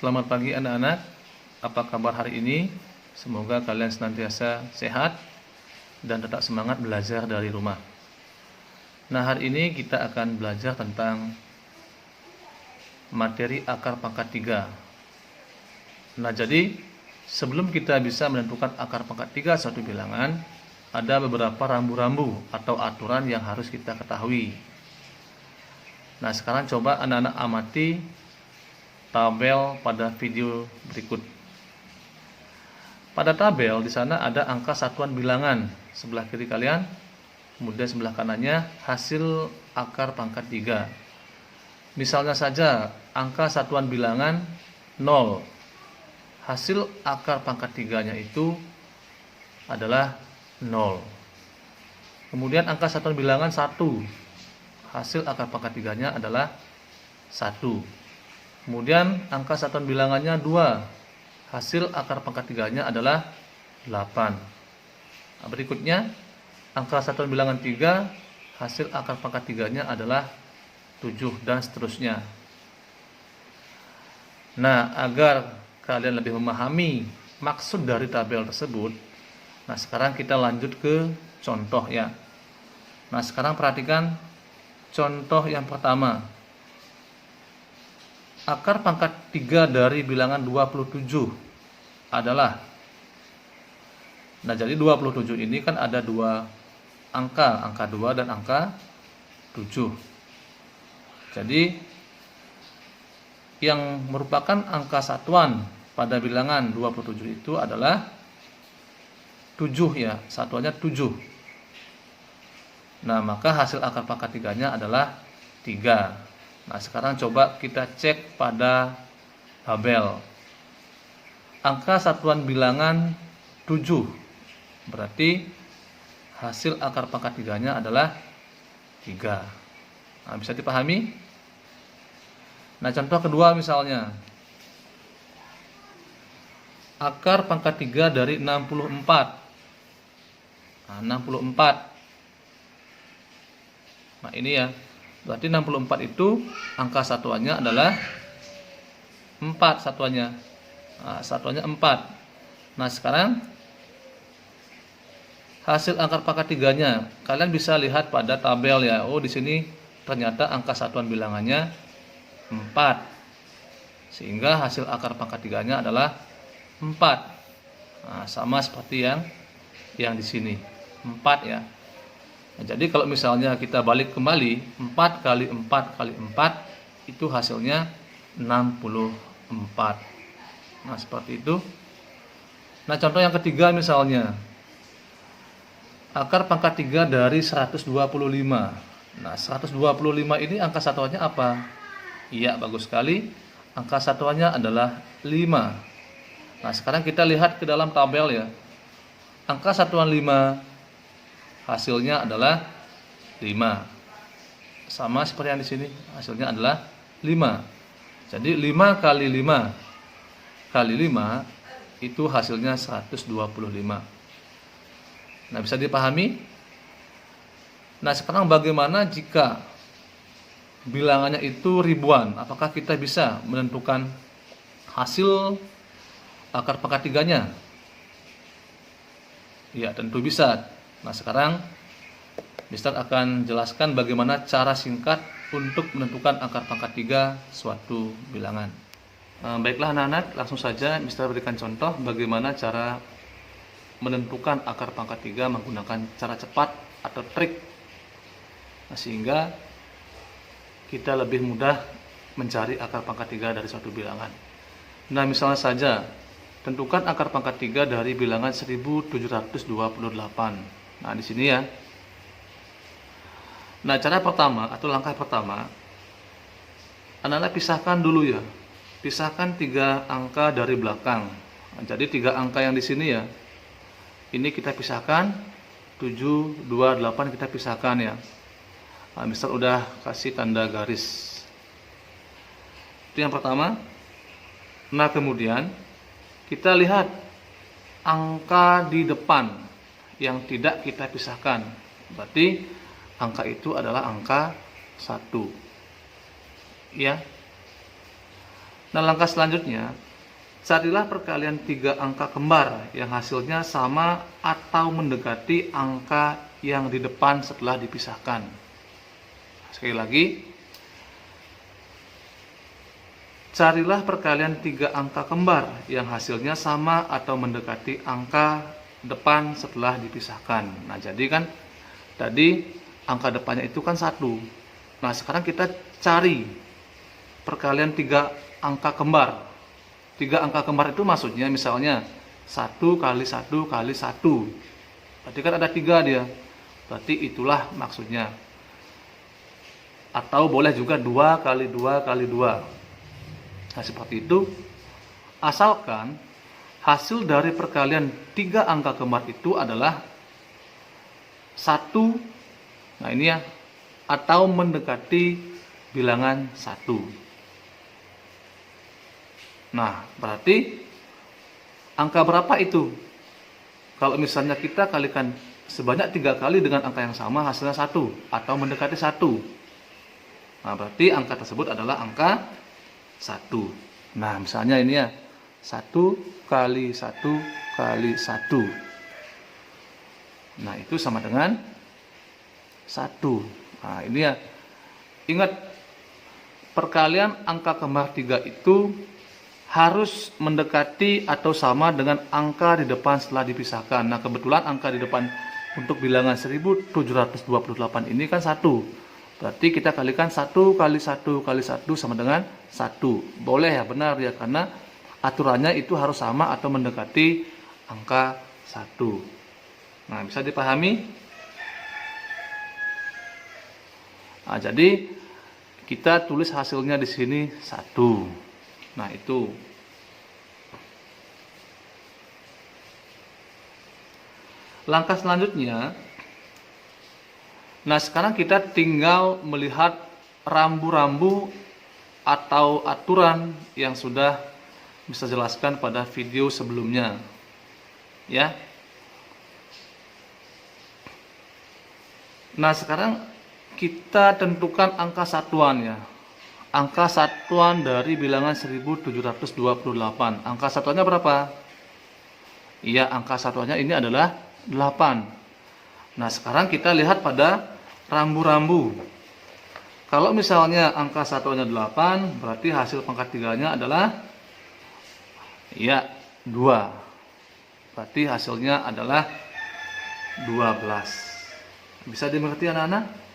Selamat pagi anak-anak, apa kabar hari ini? Semoga kalian senantiasa sehat dan tetap semangat belajar dari rumah. Nah, hari ini kita akan belajar tentang materi akar pangkat 3. Nah, jadi sebelum kita bisa menentukan akar pangkat 3 suatu bilangan, ada beberapa rambu-rambu atau aturan yang harus kita ketahui. Nah, sekarang coba anak-anak amati tabel pada video berikut. Pada tabel di sana ada angka satuan bilangan sebelah kiri kalian, kemudian sebelah kanannya hasil akar pangkat 3. Misalnya saja angka satuan bilangan 0. Hasil akar pangkat 3-nya itu adalah 0. Kemudian angka satuan bilangan 1. Hasil akar pangkat 3-nya adalah 1. Kemudian angka satuan bilangannya 2. Hasil akar pangkat 3-nya adalah 8. Nah, berikutnya angka satuan bilangan 3. Hasil akar pangkat 3-nya adalah 7 dan seterusnya. Nah, agar kalian lebih memahami maksud dari tabel tersebut, nah sekarang kita lanjut ke contoh ya. Nah, sekarang perhatikan contoh yang pertama. Akar pangkat 3 dari bilangan 27 adalah, nah jadi 27 ini kan ada dua angka 2 dan angka 7. Jadi yang merupakan angka satuan pada bilangan 27 itu adalah 7 ya, satuannya 7. Nah, maka hasil akar pangkat 3-nya adalah 3. Nah, sekarang coba kita cek pada tabel. Angka satuan bilangan 7. Berarti hasil akar pangkat 3-nya adalah 3. Nah, bisa dipahami? Nah, contoh kedua misalnya. Akar pangkat 3 dari 64. Nah, 64. Nah, ini ya. Berarti 64 itu angka satuannya adalah 4 satuannya. Nah, satuannya 4. Nah, sekarang hasil akar pangkat 3-nya kalian bisa lihat pada tabel ya. Oh, di sini ternyata angka satuan bilangannya 4. Sehingga hasil akar pangkat 3-nya adalah 4. Nah, sama seperti yang di sini. 4 ya. Nah, jadi kalau misalnya kita balik kembali 4 kali 4 kali 4 itu hasilnya 64. Nah, seperti itu. Nah, contoh yang ketiga misalnya akar pangkat 3 dari 125. Nah, 125 ini angka satuannya apa? Iya, bagus sekali. Angka satuannya adalah 5. Nah, sekarang kita lihat ke dalam tabel ya. Angka satuan 5 hasilnya adalah 5. Sama seperti yang di sini, hasilnya adalah 5. Jadi 5 kali 5 kali 5 itu hasilnya 125. Nah, bisa dipahami? Nah, sekarang bagaimana jika bilangannya itu ribuan? Apakah kita bisa menentukan hasil akar pangkat 3-nya? Ya, tentu bisa. Nah, sekarang Mister akan jelaskan bagaimana cara singkat untuk menentukan akar pangkat 3 suatu bilangan. Baiklah anak-anak, langsung saja Mister berikan contoh bagaimana cara menentukan akar pangkat 3 menggunakan cara cepat atau trik. Nah, sehingga kita lebih mudah mencari akar pangkat 3 dari suatu bilangan. Nah, misalnya saja tentukan akar pangkat 3 dari bilangan 1728. Nah, di sini ya. Nah, cara pertama atau langkah pertama, anak-anak pisahkan dulu ya. Pisahkan 3 angka dari belakang. Nah, jadi 3 angka yang di sini ya. Ini kita pisahkan, 7, 2, 8 kita pisahkan ya. Nah, Mister udah kasih tanda garis. Itu yang pertama. Nah, kemudian kita lihat angka di depan yang tidak kita pisahkan. Berarti angka itu adalah angka 1. Ya. Nah, langkah selanjutnya, carilah perkalian 3 angka kembar yang hasilnya sama atau mendekati angka yang di depan setelah dipisahkan. Sekali lagi, carilah perkalian 3 angka kembar yang hasilnya sama atau mendekati angka depan setelah dipisahkan. Nah, jadi kan tadi angka depannya itu kan 1. Nah, sekarang kita cari perkalian 3 angka kembar. 3 angka kembar itu maksudnya misalnya 1 kali 1 kali 1. Berarti kan ada 3 dia. Berarti itulah maksudnya. Atau boleh juga 2 kali 2 kali 2. Nah, seperti itu. Asalkan hasil dari perkalian 3 angka kembar itu adalah 1. Nah, ini ya. Atau mendekati bilangan 1. Nah, berarti angka berapa itu? Kalau misalnya kita kalikan sebanyak 3 kali dengan angka yang sama, hasilnya 1 atau mendekati 1. Nah, berarti angka tersebut adalah angka 1. Nah, misalnya ini ya, 1 kali 1 kali 1. Nah, itu sama dengan 1. Nah, ini ya. Ingat, perkalian angka kembar 3 itu harus mendekati atau sama dengan angka di depan setelah dipisahkan. Nah, kebetulan angka di depan untuk bilangan 1728 ini kan 1. Berarti kita kalikan 1 kali 1 kali 1 sama dengan 1. Boleh ya, benar ya, karena aturannya itu harus sama atau mendekati angka 1. Nah, bisa dipahami? Nah, jadi kita tulis hasilnya di sini 1. Nah, itu. Langkah selanjutnya, nah sekarang kita tinggal melihat rambu-rambu atau aturan yang sudah bisa jelaskan pada video sebelumnya. Ya. Nah, sekarang kita tentukan angka satuan ya. Angka satuan dari bilangan 1728. Angka satuannya berapa? Iya, angka satuannya ini adalah 8. Nah, sekarang kita lihat pada rambu-rambu. Kalau misalnya angka satuannya 8, berarti hasil pangkat 3-nya adalah ya 2. Berarti hasilnya adalah 12. Bisa dimengerti anak-anak?